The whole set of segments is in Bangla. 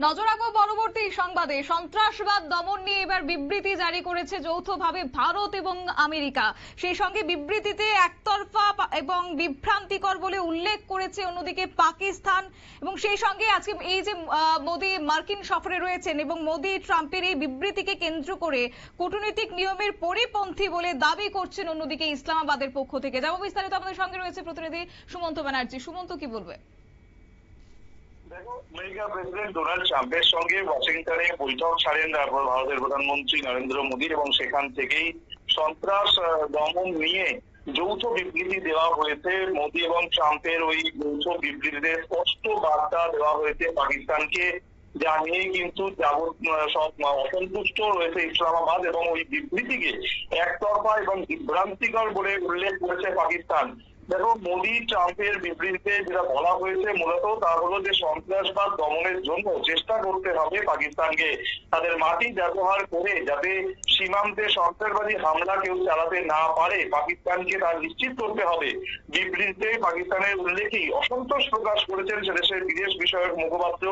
নজর রাখবো পরবর্তী সংবাদে। সন্ত্রাসবাদ দমন নিয়ে এবার বিবৃতি জারি করেছে যৌথভাবে ভারত এবং আমেরিকা। সেই সঙ্গে বিবৃতিতে একতরফা এবং বিভ্রান্তিকর বলে উল্লেখ করেছে অন্যদিকে পাকিস্তান। এবং সেই সঙ্গে আজকে এই যে মোদি মার্কিন সফরে রয়েছেন এবং মোদি ট্রাম্পের এই বিবৃতিকে কেন্দ্র করে কূটনৈতিক নিয়মের পরিপন্থী বলে দাবি করছেন অন্যদিকে ইসলামাবাদের পক্ষ থেকে। যাবো বিস্তারিত, আমাদের সঙ্গে রয়েছে প্রতিনিধি সুমন্ত ব্যানার্জি। সুমন্ত, কি বলবে? দেখো, আমেরিকার প্রেসিডেন্ট ডোনাল্ড ট্রাম্পের সঙ্গে ওয়াশিংটনে বৈঠক ছাড়েন ভারতের প্রধানমন্ত্রী নরেন্দ্র মোদী এবং সেখান থেকেই সন্ত্রাস দমন নিয়ে যৌথ বিবৃতি দেওয়া হয়েছে। মোদী এবং ট্রাম্পের ওই যৌথ বিবৃতিতে স্পষ্ট বার্তা দেওয়া হয়েছে পাকিস্তানকে, যা নিয়ে কিন্তু সব অসন্তুষ্ট রয়েছে ইসলামাবাদ এবং ওই বিবৃতিকে একতরফা এবং বিভ্রান্তিকর বলে উল্লেখ করেছে পাকিস্তান। দেখো, মোদী ট্রাম্পের বিবৃতিতে যেটা বলা হয়েছে মূলত তা হলো যে সন্ত্রাসবাদ দমনের জন্য চেষ্টা করতে হবে পাকিস্তানকে, তাদের মাটি ব্যবহার করে যাতে সীমান্তে সন্ত্রাসবাদী হামলা কেউ চালাতে না পারে পাকিস্তানকে তা নিশ্চিত করতে হবে। বিবৃতিতে পাকিস্তানের উল্লেখেই অসন্তোষ প্রকাশ করেছেন সেদেশের বিদেশ বিষয়ক মুখপাত্র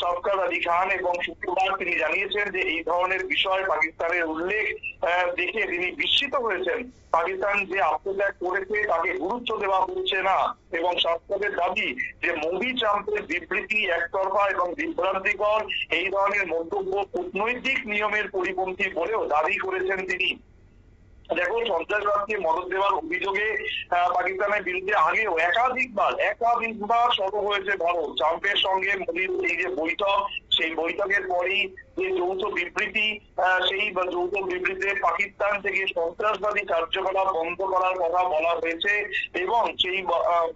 সফকাত আলী খান এবং শুক্রবার তিনি জানিয়েছেন যে এই ধরনের বিষয় পাকিস্তানের উল্লেখ দেখে তিনি বিস্মিত হয়েছেন। পাকিস্তান যে আত্মত্যাগ করেছে তাকে গুরুত্ব দেওয়া হচ্ছে না এবং সরকারের দাবি যে মোদী ট্রাম্পের বিবৃতি একতরফা এবং বিভ্রান্তিকর, এই ধরনের মন্তব্য কূটনৈতিক নিয়মের পরিপন্থী বলেও দাবি করেছেন তিনি। দেখো, সন্ত্রাসবাদকে মদদ দেওয়ার অভিযোগে পাকিস্তানের বিরুদ্ধে আগেও একাধিকবার সরব হয়েছে ভারত। ট্রাম্পের সঙ্গে মোদীর এই যে বৈঠক, সেই বৈঠকের পরেই যে যৌথ বিবৃতি, সেই যৌথ বিবৃতিতে পাকিস্তান থেকে সন্ত্রাসবাদী কার্যকলাপ বন্ধ করার কথা বলা হয়েছে এবং সেই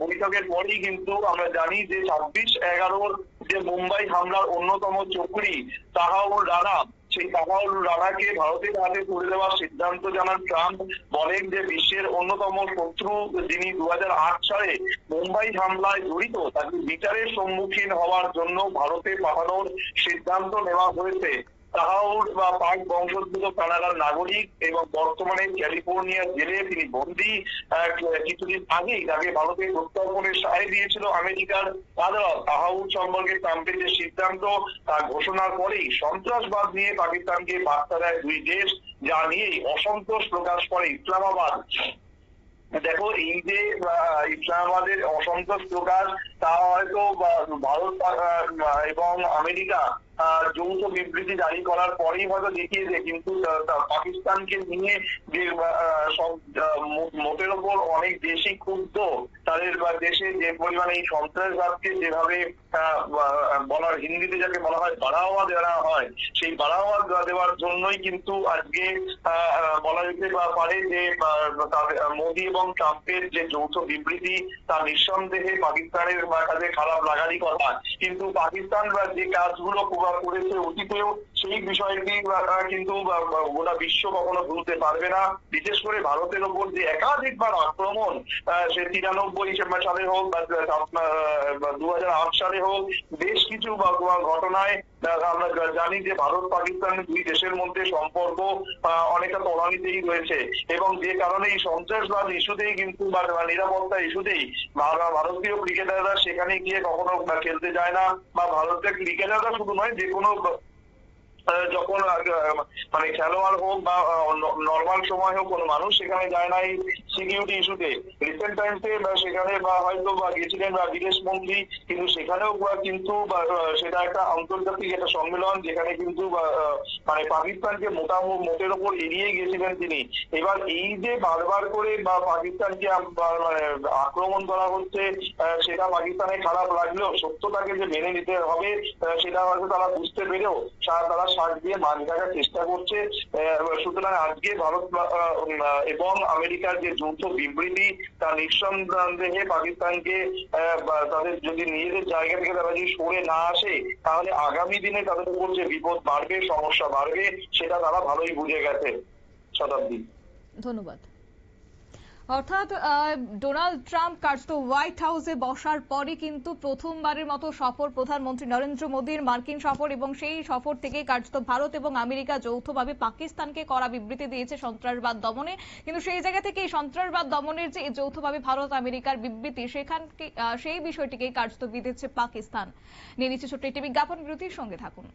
বৈঠকের পরেই কিন্তু আমরা জানি যে 26/11 যে মুম্বাই হামলার অন্যতম চক্রী তাহাউর রানা, সেই তাহাউর রানাকে ভারতের হাতে তুলে দেওয়ার সিদ্ধান্ত জানান ট্রাম্প। বলেন যে বিশ্বের অন্যতম শত্রু যিনি 2008 সালে মুম্বাই হামলায় জড়িত, তাকে বিচারের সম্মুখীন হওয়ার জন্য ভারতে পাঠানোর সিদ্ধান্ত নেওয়া হয়েছে। তাহাউর বা পাক বংশোদ্ভূত কানাডার নাগরিক এবং বর্তমানে ক্যালিফোর্নিয়ার জেলে তিনি বন্দী। কিছুদিন আগেই তাকে ভারতে প্রত্যর্পণের সায় দিয়েছিল আমেরিকার আদালত। তাহাউর সম্পর্কে ট্রাম্পের যে সিদ্ধান্ত তা ঘোষণার পরেই সন্ত্রাসবাদ নিয়ে পাকিস্তানকে বার্তা দেয় দুই দেশ, যা নিয়েই অসন্তোষ প্রকাশ করে ইসলামাবাদ। দেখো, এই যে ইসলামাবাদের অসন্তোষ প্রকাশ, তা হয়তো ভারত এবং আমেরিকা যৌথ বিবৃতি জারি করার পরেই হয়তো দেখিয়েছে, কিন্তু পাকিস্তানকে নিয়ে যে মোটের ওপর অনেক বেশি ক্ষুব্ধ তাদের দেশে যে পরিমাণে এই সন্ত্রাসবাদকে যেভাবে বলার হিন্দিতে যাকে বলা হয় বাড়াওয়া দেওয়া হয়, সেই বাড়াওয়া দেওয়ার জন্যই কিন্তু আজকে বলা যেতে পারে যে মোদী এবং ট্রাম্পের যে যৌথ বিবৃতি তা নিঃসন্দেহে পাকিস্তানের কাছে খারাপ লাগারই কথা। কিন্তু পাকিস্তান যে কাজগুলো করেছে অতীতেও, সেই বিষয়টি কিন্তু গোটা বিশ্ব কখনো ভুলতে পারবে না। বিশেষ করে ভারতের ওপর যে একাধিকবার আক্রমণ, সে 93 সালে হোক বা 2008 সালে হোক, বেশ কিছু ঘটনায় আমরা জানি যে ভারত পাকিস্তান দুই দেশের মধ্যে সম্পর্ক অনেকটা তলানিতেই রয়েছে এবং যে কারণে এই সন্ত্রাসবাদ ইস্যুতেই কিন্তু নিরাপত্তা ইস্যুতেই ভারতীয় ক্রিকেটাররা সেখানে গিয়ে কখনো খেলতে যায় না, বা ভারতের ক্রিকেটাররা শুধু নয়, যে কোনো যখন মানে খেলোয়াড় হোক বা নর্মাল সময় হোক কোনো মানুষ সেখানে যায় না এই সিকিউরিটি ইস্যুতে। রিসেন্ট টাইমসে সেখানে বা হয়তো গেছিলেন বা বিদেশ মন্ত্রী, কিন্তু সেখানেও কিন্তু সেটা একটা আন্তর্জাতিক একটা সম্মেলন, যেখানে কিন্তু মানে পাকিস্তানকে মোটের ওপর এড়িয়ে গেছিলেন তিনি। এবার এই যে বারবার করে বা পাকিস্তানকে মানে আক্রমণ করা হচ্ছে, সেটা পাকিস্তানে খারাপ লাগলেও সত্যতাকে যে মেনে নিতে হবে সেটা হয়তো তারা বুঝতে পেরেও তারা শ্বাস দিয়ে মান রাখার চেষ্টা করছে। সুতরাং আজকে ভারত এবং আমেরিকার যে যৌথ বিবৃতি তা নিঃসন্দেহে পাকিস্তানকে তাদের যদি নিজেদের জায়গা থেকে তারা যদি সরে না আসে, তাহলে আগামী দিনে তাদের উপর যে বিপদ বাড়বে, সমস্যা বাড়বে, সেটা তারা ভালোই বুঝে গেছে। শতাব্দী, ধন্যবাদ। অর্থাৎ ডোনাল্ড ট্রাম্প কার্যত হোয়াইট হাউসে বসার পরে কিন্তু প্রথমবারের মতো সফর প্রধানমন্ত্রী নরেন্দ্র মোদীর মার্কিন সফর, এবং সেই সফর থেকে কার্যত ভারত এবং আমেরিকা যৌথভাবে পাকিস্তানকে কড়া বিবৃতি দিয়েছে সন্ত্রাসবাদ দমনে। কিন্তু সেই জায়গা থেকে এই সন্ত্রাসবাদ দমনের যে যৌথভাবে ভারত আমেরিকার বিবৃতি, সেই বিষয়টিকেই কার্যত বিঁধেছে পাকিস্তান। নিয়ে নিচ্ছে ছোট্ট একটি বিজ্ঞাপন বিরতির, সঙ্গে থাকুন।